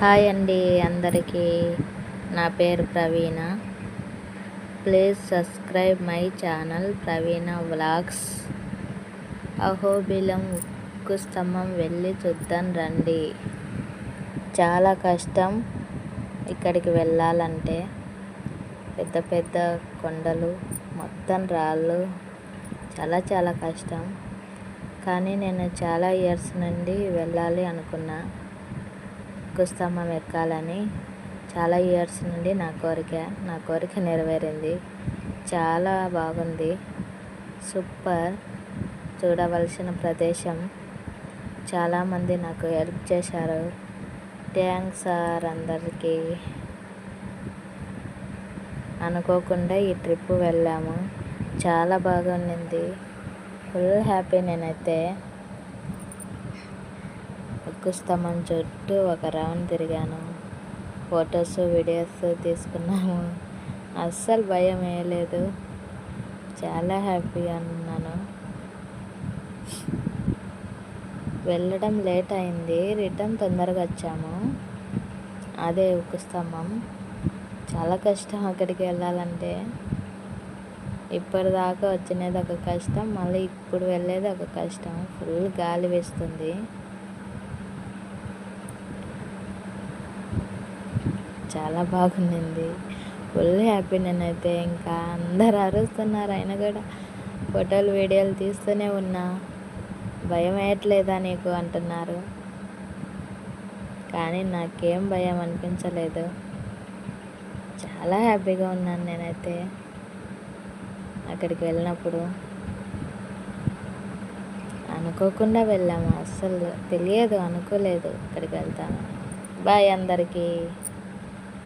Hi అండి అందరికీ. నా పేరు Praveena. Please subscribe my channel Praveena vlogs. Ahobilam ఉక్కు స్తంభం వెళ్ళి చూద్దాం రండి. చాలా కష్టం ఇక్కడికి వెళ్ళాలంటే. పెద్ద పెద్ద కొండలు, మొత్తం రాళ్ళు, చాలా కష్టం. కానీ నేను చాలా ఇయర్స్ నుండి వెళ్ళాలి అనుకున్నా, ఉక్కు స్తంభం ఎక్కాలని. చాలా ఇయర్స్ నుండి నా కోరిక నెరవేరింది. చాలా బాగుంది, సూపర్. చూడవలసిన ప్రదేశం. చాలామంది నాకు హెల్ప్ చేశారు. థ్యాంక్స్ సార్ అందరికీ. అనుకోకుండా ఈ ట్రిప్ వెళ్ళాము. చాలా బాగుండింది. Full happy. నేనైతే ఉక్కు స్తంభం చుట్టూ ఒక రౌండ్ తిరిగాను. ఫొటోస్, వీడియోస్ తీసుకున్నాము. అస్సలు భయం వేయలేదు. చాలా హ్యాపీగా ఉన్నాను. వెళ్ళడం లేట్ అయింది, రిటర్న్ తొందరగా వచ్చాము. అదే ఉక్కు స్తంభం. చాలా కష్టం అక్కడికి వెళ్ళాలంటే. ఇప్పటిదాకా వచ్చినది ఒక కష్టం, మళ్ళీ ఇప్పుడు వెళ్ళేది ఒక కష్టం. ఫుల్ గాలి వేస్తుంది. చాలా బాగుండింది. Full happy. నేనైతే ఇంకా అందరు అరుస్తున్నారు, అయినా కూడా ఫోటోలు వీడియోలు తీస్తూనే ఉన్నా. భయం వేయట్లేదా నీకు అంటున్నారు, కానీ నాకేం భయం అనిపించలేదు. చాలా హ్యాపీగా ఉన్నాను నేనైతే అక్కడికి వెళ్ళినప్పుడు. అనుకోకుండా వెళ్ళాము, అస్సలు తెలియదు, అనుకోలేదు ఇక్కడికి వెళ్తాను. బాయ్ అందరికీ.